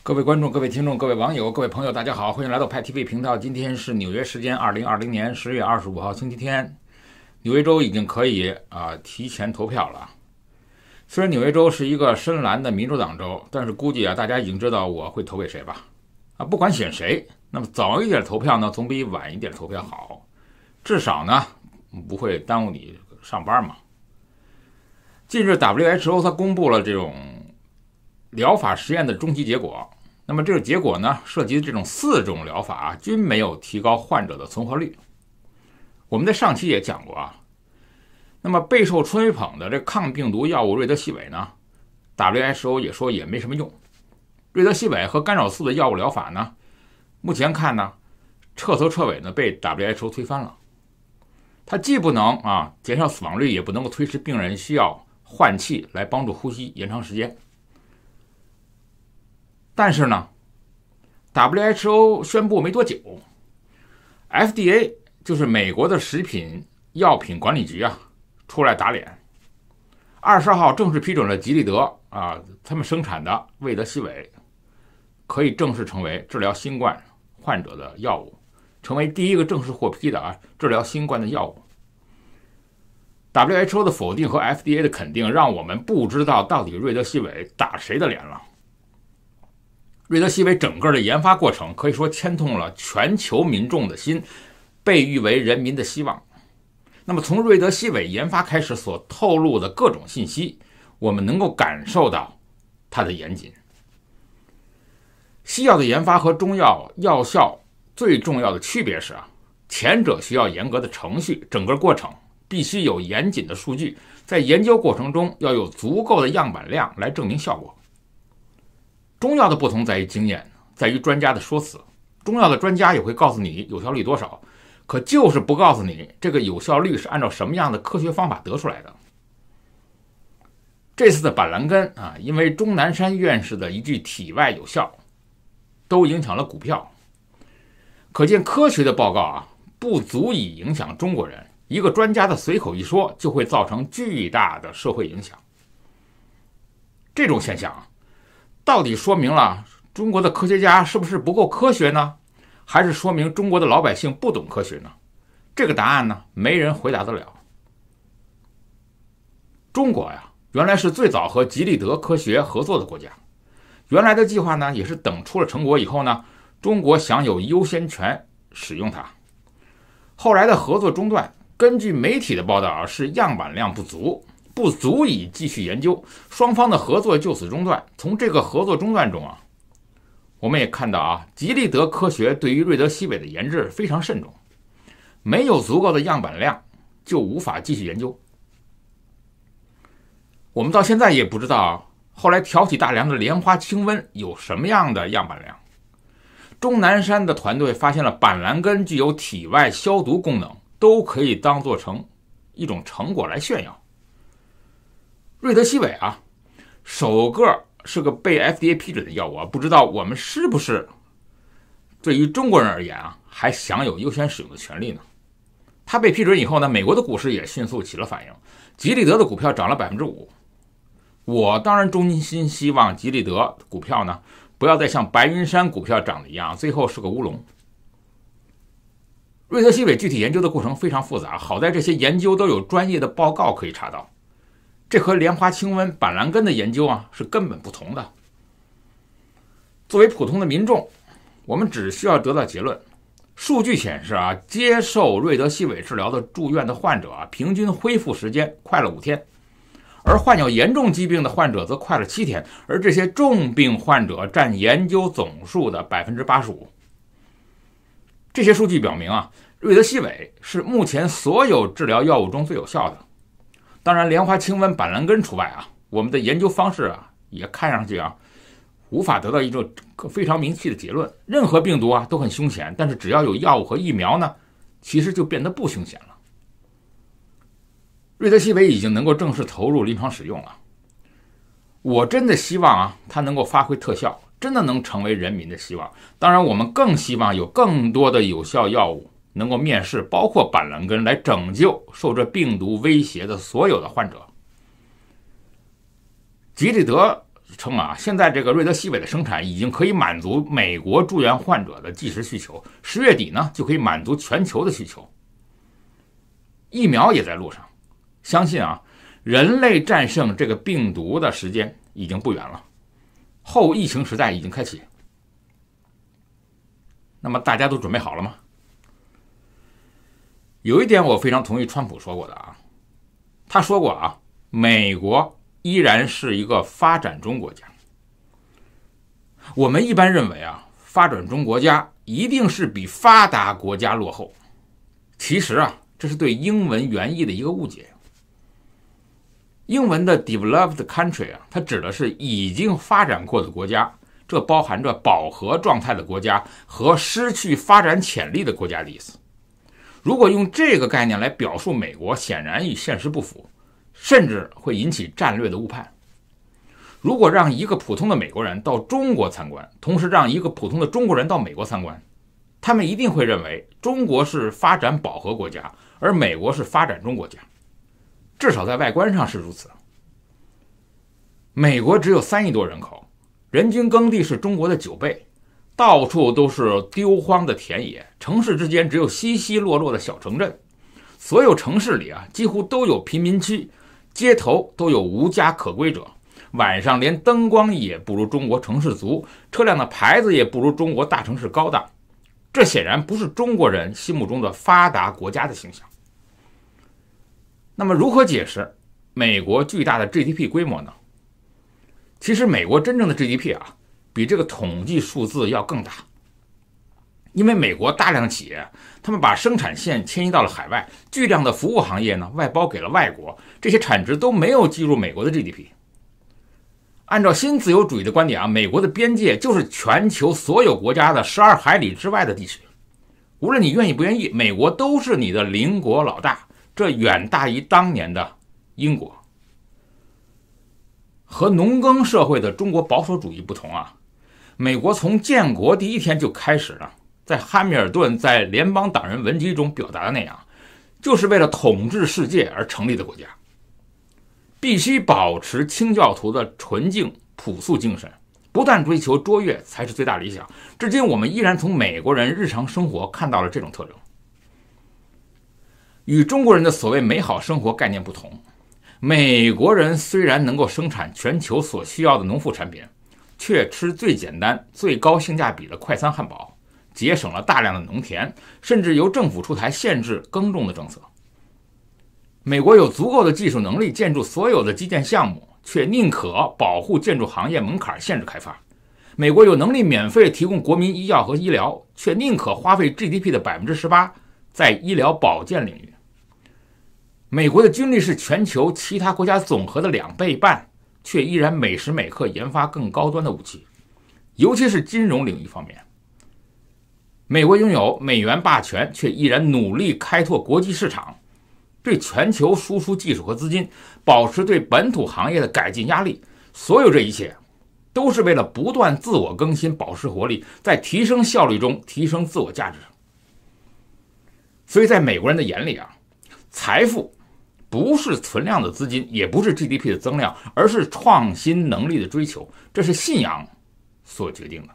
各位观众、各位听众、各位网友、各位朋友，大家好，欢迎来到派 TV 频道。今天是纽约时间2020年10月25号星期天，纽约州已经可以提前投票了。虽然纽约州是一个深蓝的民主党州，但是估计大家已经知道我会投给谁吧？不管选谁，那么早一点投票呢，总比晚一点投票好，至少呢不会耽误你上班嘛。近日 WHO 它公布了这种疗法实验的终极结果，那么这个结果呢，涉及的这种4种疗法均没有提高患者的存活率。我们在上期也讲过那么备受吹捧的这抗病毒药物瑞德西韦呢 ，WHO 也说也没什么用。瑞德西韦和干扰素的药物疗法呢，目前看呢，彻头彻尾呢被 WHO 推翻了。它既不能减少死亡率，也不能够推迟病人需要换气来帮助呼吸延长时间。但是呢 WHO 宣布没多久 FDA 就是美国的食品药品管理局出来打脸，20号正式批准了吉利德他们生产的魏德西韦可以正式成为治疗新冠患者的药物，成为第一个正式获批的治疗新冠的药物。WHO 的否定和 FDA 的肯定让我们不知道到底瑞德西韦打谁的脸了。瑞德西韦整个的研发过程可以说牵动了全球民众的心，被誉为人民的希望。那么从瑞德西韦研发开始所透露的各种信息，我们能够感受到它的严谨。西药的研发和中药药效最重要的区别是前者需要严格的程序，整个过程必须有严谨的数据，在研究过程中要有足够的样本量来证明效果。中药的不同在于经验，在于专家的说辞。中药的专家也会告诉你有效率多少，可就是不告诉你这个有效率是按照什么样的科学方法得出来的。这次的板蓝根因为钟南山院士的一句体外有效，都影响了股票。可见科学的报告不足以影响中国人，一个专家的随口一说就会造成巨大的社会影响。这种现象到底说明了中国的科学家是不是不够科学呢？还是说明中国的老百姓不懂科学呢？这个答案呢，没人回答得了。中国原来是最早和吉利德科学合作的国家，原来的计划呢，也是等出了成果以后呢，中国享有优先权使用它。后来的合作中断，根据媒体的报道是样本量不足以继续研究，双方的合作就此中断。从这个合作中断中我们也看到吉利德科学对于瑞德西韦的研制非常慎重，没有足够的样本量就无法继续研究。我们到现在也不知道后来挑起大梁的莲花清瘟有什么样的样本量。钟南山的团队发现了板蓝根具有体外消毒功能，都可以当作成一种成果来炫耀。瑞德西韦首个是个被 FDA 批准的药物不知道我们是不是对于中国人而言还享有优先使用的权利呢？它被批准以后呢，美国的股市也迅速起了反应，吉利德的股票涨了 5%。 我当然衷心希望吉利德股票呢不要再像白云山股票涨的一样，最后是个乌龙。瑞德西韦具体研究的过程非常复杂，好在这些研究都有专业的报告可以查到。这和莲花清瘟、板蓝根的研究是根本不同的。作为普通的民众，我们只需要得到结论。数据显示接受瑞德西韦治疗的住院的患者平均恢复时间快了5天，而患有严重疾病的患者则快了7天，而这些重病患者占研究总数的 85%。 这些数据表明瑞德西韦是目前所有治疗药物中最有效的。当然莲花清瘟、板蓝根除外我们的研究方式也看上去无法得到一个非常明确的结论。任何病毒都很凶险，但是只要有药物和疫苗呢，其实就变得不凶险了。瑞德西韦已经能够正式投入临床使用了，我真的希望它能够发挥特效，真的能成为人民的希望。当然我们更希望有更多的有效药物能够面世，包括板蓝根，来拯救受这病毒威胁的所有的患者。吉利德称啊，现在这个瑞德西韦的生产已经可以满足美国住院患者的即时需求，10月底呢就可以满足全球的需求。疫苗也在路上，相信啊，人类战胜这个病毒的时间已经不远了，后疫情时代已经开启。那么大家都准备好了吗？有一点我非常同意川普说过的啊，他说过啊，美国依然是一个发展中国家。我们一般认为啊，发展中国家一定是比发达国家落后。其实啊，这是对英文原意的一个误解。英文的 developed country 啊，它指的是已经发展过的国家，这包含着饱和状态的国家和失去发展潜力的国家的意思。如果用这个概念来表述美国，显然与现实不符，甚至会引起战略的误判。如果让一个普通的美国人到中国参观，同时让一个普通的中国人到美国参观，他们一定会认为中国是发展饱和国家，而美国是发展中国家，至少在外观上是如此。美国只有3亿多人口，人均耕地是中国的9倍，到处都是丢荒的田野，城市之间只有稀稀落落的小城镇，所有城市里啊，几乎都有贫民区，街头都有无家可归者，晚上连灯光也不如中国城市足，车辆的牌子也不如中国大城市高档。这显然不是中国人心目中的发达国家的形象。那么如何解释美国巨大的 GDP 规模呢？其实美国真正的 GDP 啊，比这个统计数字要更大。因为美国大量的企业，他们把生产线迁移到了海外，巨量的服务行业呢外包给了外国，这些产值都没有计入美国的 GDP。按照新自由主义的观点啊，美国的边界就是全球所有国家的12海里之外的地区。无论你愿意不愿意，美国都是你的邻国老大，这远大于当年的英国。和农耕社会的中国保守主义不同啊，美国从建国第一天就开始了，在汉密尔顿在联邦党人文集中表达的那样，就是为了统治世界而成立的国家。必须保持清教徒的纯净朴素精神，不断追求卓越才是最大理想。至今我们依然从美国人日常生活看到了这种特征。与中国人的所谓美好生活概念不同，美国人虽然能够生产全球所需要的农副产品，却吃最简单最高性价比的快餐汉堡，节省了大量的农田，甚至由政府出台限制耕种的政策。美国有足够的技术能力建筑所有的基建项目，却宁可保护建筑行业门槛限制开发。美国有能力免费提供国民医药和医疗，却宁可花费 GDP 的 18% 在医疗保健领域。美国的军力是全球其他国家总和的2倍半，却依然每时每刻研发更高端的武器，尤其是金融领域方面。美国拥有美元霸权，却依然努力开拓国际市场，对全球输出技术和资金，保持对本土行业的改进压力。所有这一切都是为了不断自我更新，保持活力，在提升效率中提升自我价值。所以在美国人的眼里啊，财富不是存量的资金，也不是 GDP 的增量，而是创新能力的追求，这是信仰所决定的。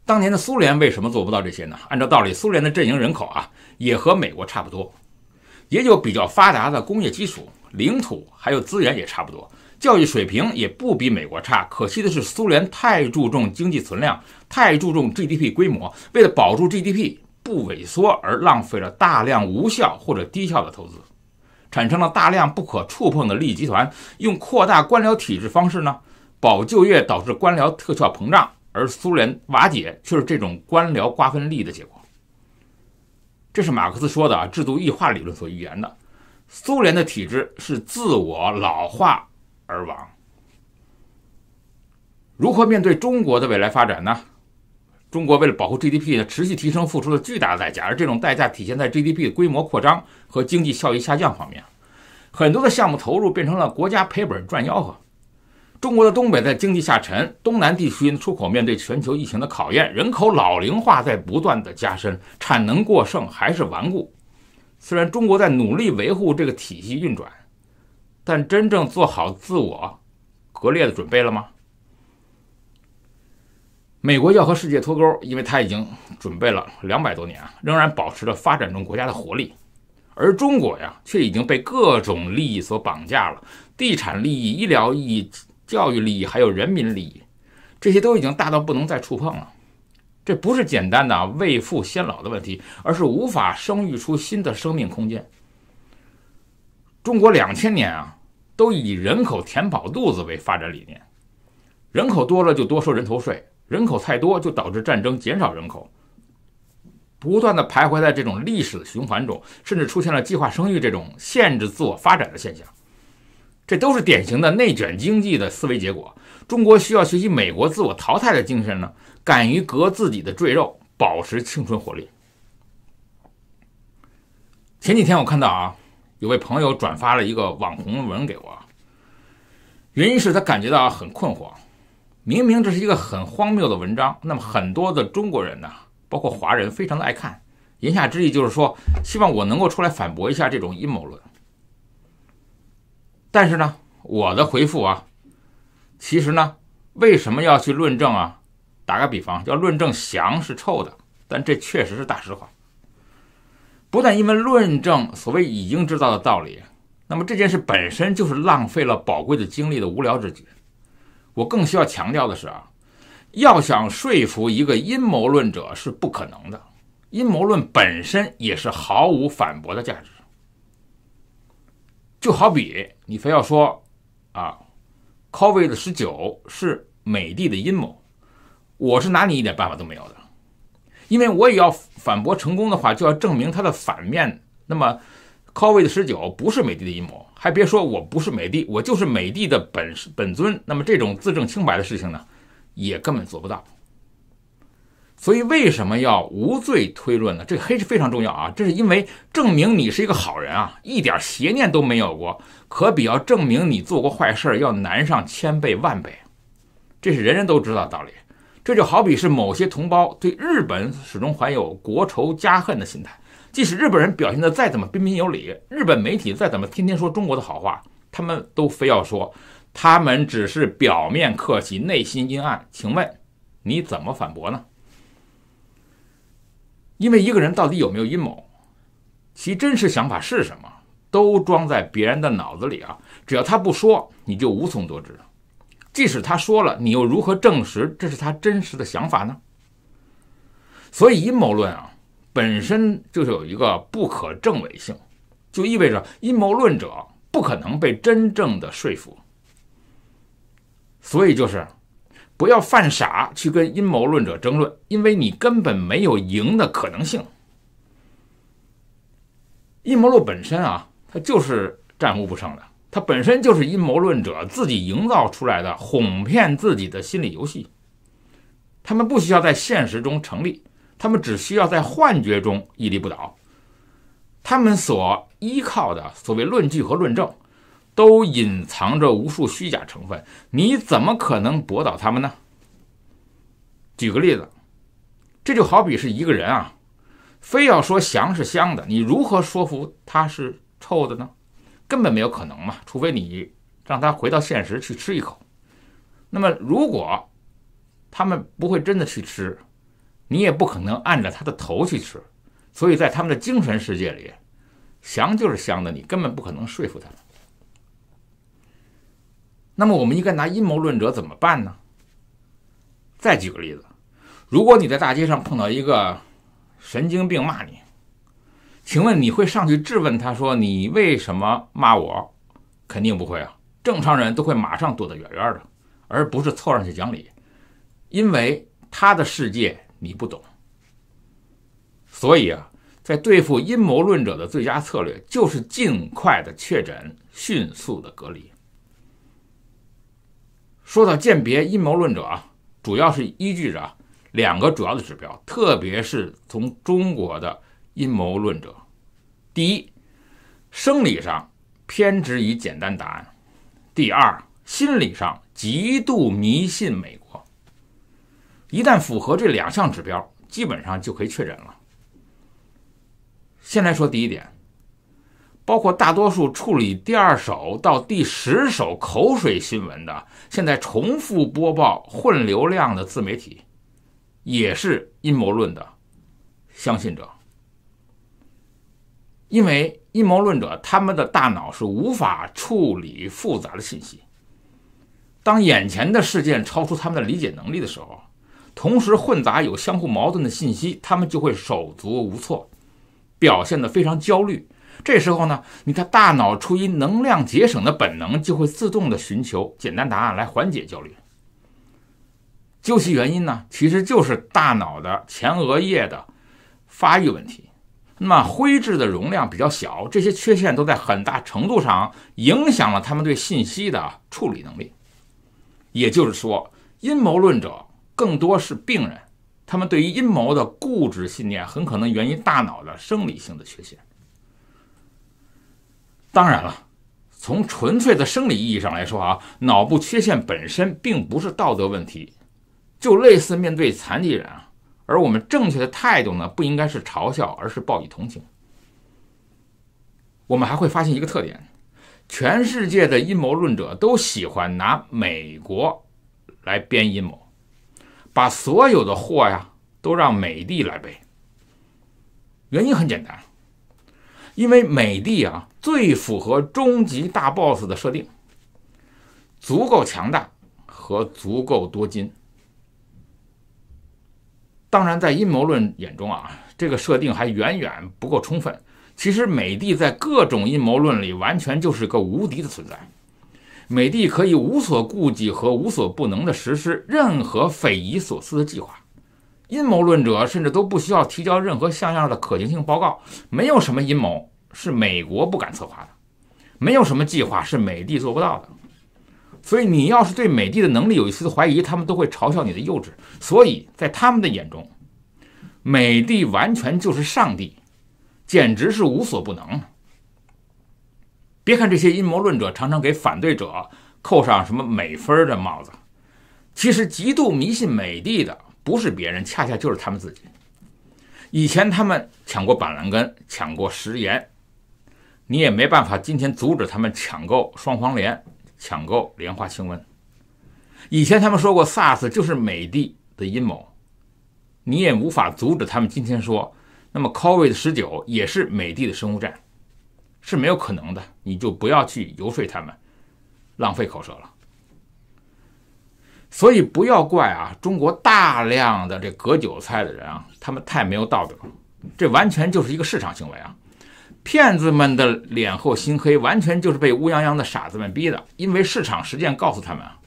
当年的苏联为什么做不到这些呢？按照道理，苏联的阵营人口啊，也和美国差不多，也有比较发达的工业基础，领土还有资源也差不多，教育水平也不比美国差。可惜的是，苏联太注重经济存量，太注重 GDP 规模，为了保住 GDP 不萎缩而浪费了大量无效或者低效的投资，产生了大量不可触碰的利益集团。用扩大官僚体制方式呢，保就业导致官僚特效膨胀，而苏联瓦解却是这种官僚瓜分利益的结果。这是马克思说的制度异化理论所预言的。苏联的体制是自我老化而亡。如何面对中国的未来发展呢？中国为了保护 GDP 持续提升付出了巨大的代价，而这种代价体现在 GDP 的规模扩张和经济效益下降方面。很多的项目投入变成了国家赔本赚吆喝。中国的东北在经济下沉，东南地区出口面对全球疫情的考验，人口老龄化在不断的加深，产能过剩还是顽固。虽然中国在努力维护这个体系运转，但真正做好自我割裂的准备了吗？美国要和世界脱钩，因为它已经准备了200多年，仍然保持着发展中国家的活力。而中国呀，却已经被各种利益所绑架了，地产利益、医疗利益、教育利益，还有人民利益，这些都已经大到不能再触碰了。这不是简单的未富先老的问题，而是无法生育出新的生命空间。中国2000年都以人口填饱肚子为发展理念，人口多了就多收人头税，人口太多就导致战争减少人口，不断的徘徊在这种历史的循环中，甚至出现了计划生育这种限制自我发展的现象。这都是典型的内卷经济的思维结果。中国需要学习美国自我淘汰的精神呢，敢于割自己的赘肉，保持青春活力。前几天我看到有位朋友转发了一个网红文给我，原因是他感觉到很困惑，明明这是一个很荒谬的文章，那么很多的中国人呢，包括华人非常的爱看，言下之意就是说希望我能够出来反驳一下这种阴谋论。但是呢，我的回复其实呢，为什么要去论证打个比方，要论证翔是臭的，但这确实是大实话。不但因为论证所谓已经知道的道理，那么这件事本身就是浪费了宝贵的精力的无聊之举。我更需要强调的是要想说服一个阴谋论者是不可能的，阴谋论本身也是毫无反驳的价值。就好比你非要说COVID-19 是美帝的阴谋，我是拿你一点办法都没有的，因为我也要反驳成功的话，就要证明它的反面。那么 COVID-19 不是美帝的阴谋，还别说我不是美帝，我就是美帝的本尊，那么这种自证清白的事情呢，也根本做不到。所以为什么要无罪推论呢？这个黑是非常重要这是因为证明你是一个好人一点邪念都没有过，可比要证明你做过坏事要难上1000倍万倍，这是人人都知道的道理。这就好比是某些同胞对日本始终怀有国仇家恨的心态，即使日本人表现得再怎么彬彬有礼，日本媒体再怎么天天说中国的好话，他们都非要说他们只是表面客气，内心阴暗。请问你怎么反驳呢？因为一个人到底有没有阴谋，其真实想法是什么，都装在别人的脑子里只要他不说，你就无从得知。即使他说了，你又如何证实这是他真实的想法呢？所以阴谋论本身就是有一个不可证伪性，就意味着阴谋论者不可能被真正的说服。所以就是不要犯傻去跟阴谋论者争论，因为你根本没有赢的可能性。阴谋论本身它就是战无不胜的，它本身就是阴谋论者自己营造出来的哄骗自己的心理游戏。他们不需要在现实中成立，他们只需要在幻觉中屹立不倒。他们所依靠的所谓论据和论证，都隐藏着无数虚假成分，你怎么可能驳倒他们呢？举个例子，这就好比是一个人非要说翔是香的，你如何说服他是臭的呢？根本没有可能嘛，除非你让他回到现实去吃一口。那么如果他们不会真的去吃，你也不可能按着他的头去吃，所以在他们的精神世界里，香就是香的，你根本不可能说服他们。那么我们应该拿阴谋论者怎么办呢？再举个例子，如果你在大街上碰到一个神经病骂你，请问你会上去质问他说你为什么骂我？肯定不会正常人都会马上躲得远远的，而不是凑上去讲理，因为他的世界你不懂。所以在对付阴谋论者的最佳策略就是尽快的确诊，迅速的隔离。说到鉴别阴谋论者主要是依据着2个主要的指标，特别是从中国的阴谋论者。第一，生理上偏执于简单答案；第二，心理上极度迷信美国。一旦符合这2项指标，基本上就可以确诊了。先来说第一点，包括大多数处理第2手到第10手口水新闻的，现在重复播报混流量的自媒体，也是阴谋论的相信者。因为阴谋论者他们的大脑是无法处理复杂的信息，当眼前的事件超出他们的理解能力的时候，同时混杂有相互矛盾的信息，他们就会手足无措，表现得非常焦虑。这时候呢，你的大脑出于能量节省的本能，就会自动的寻求简单答案来缓解焦虑。究其原因呢，其实就是大脑的前额叶的发育问题。那么灰质的容量比较小，这些缺陷都在很大程度上影响了他们对信息的处理能力。也就是说，阴谋论者更多是病人，他们对于阴谋的固执信念很可能源于大脑的生理性的缺陷。当然了，从纯粹的生理意义上来说啊，脑部缺陷本身并不是道德问题，就类似面对残疾人啊。而我们正确的态度呢，不应该是嘲笑，而是报以同情。我们还会发现一个特点，全世界的阴谋论者都喜欢拿美国来编阴谋，把所有的祸呀都让美帝来背。原因很简单，因为美帝啊最符合终极大 boss 的设定，足够强大和足够多金。当然在阴谋论眼中啊，这个设定还远远不够充分。其实美帝在各种阴谋论里完全就是个无敌的存在，美帝可以无所顾忌和无所不能的实施任何匪夷所思的计划，阴谋论者甚至都不需要提交任何像样的可行性报告。没有什么阴谋是美国不敢策划的，没有什么计划是美帝做不到的。所以你要是对美帝的能力有一丝怀疑，他们都会嘲笑你的幼稚。所以在他们的眼中，美帝完全就是上帝，简直是无所不能。别看这些阴谋论者常常给反对者扣上什么美分的帽子，其实极度迷信美帝的不是别人，恰恰就是他们自己。以前他们抢过板蓝根，抢过食盐，你也没办法今天阻止他们抢购双黄连，抢购莲花清瘟。以前他们说过 SARS 就是美帝的阴谋，你也无法阻止他们今天说那么 COVID-19 也是美帝的生物战，是没有可能的。你就不要去游说他们，浪费口舌了。所以不要怪啊中国大量的这割韭菜的人啊，他们太没有道德，这完全就是一个市场行为啊。骗子们的脸厚心黑，完全就是被乌泱泱的傻子们逼的。因为市场实践告诉他们啊，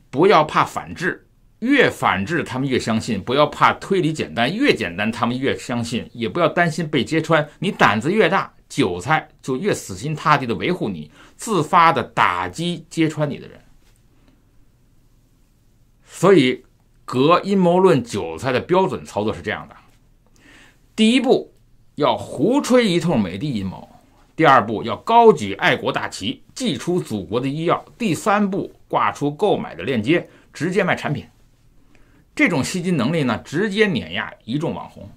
不要怕反制，越反制他们越相信；不要怕推理简单，越简单他们越相信；也不要担心被揭穿，你胆子越大，韭菜就越死心塌地的维护你，自发的打击揭穿你的人。所以割阴谋论韭菜的标准操作是这样的：第一步要胡吹一通美帝阴谋，第二步要高举爱国大旗，祭出祖国的医药，第三步挂出购买的链接，直接卖产品。这种吸金能力呢，直接碾压一众网红。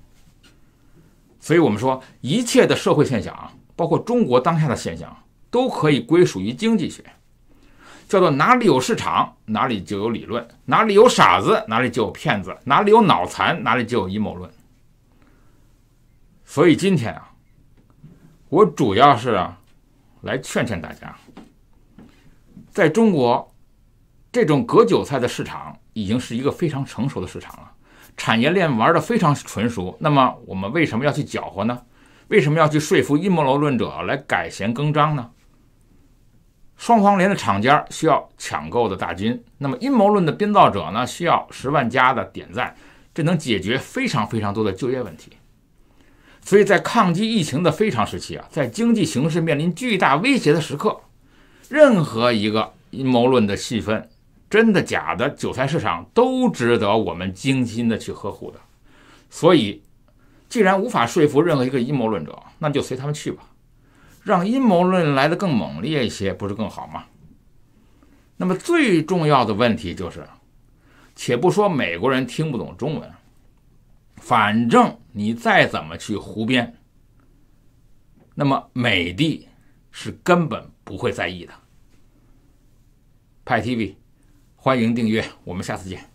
所以我们说，一切的社会现象啊，包括中国当下的现象，都可以归属于经济学，叫做哪里有市场，哪里就有理论；哪里有傻子，哪里就有骗子；哪里有脑残，哪里就有阴谋论。所以今天啊，我主要是来劝劝大家，在中国这种割韭菜的市场已经是一个非常成熟的市场了，产业链玩得非常纯熟。那么我们为什么要去搅和呢？为什么要去说服阴谋论者来改弦更张呢？双黄连的厂家需要抢购的大军，那么阴谋论的编造者呢，需要10万加的点赞，这能解决非常非常多的就业问题。所以在抗击疫情的非常时期啊，在经济形势面临巨大威胁的时刻，任何一个阴谋论的细分，真的假的韭菜市场都值得我们精心的去呵护的。所以既然无法说服任何一个阴谋论者，那就随他们去吧，让阴谋论来得更猛烈一些，不是更好吗？那么最重要的问题就是，且不说美国人听不懂中文，反正你再怎么去胡编，那么美帝是根本不会在意的。派 TV，欢迎订阅，我们下次见。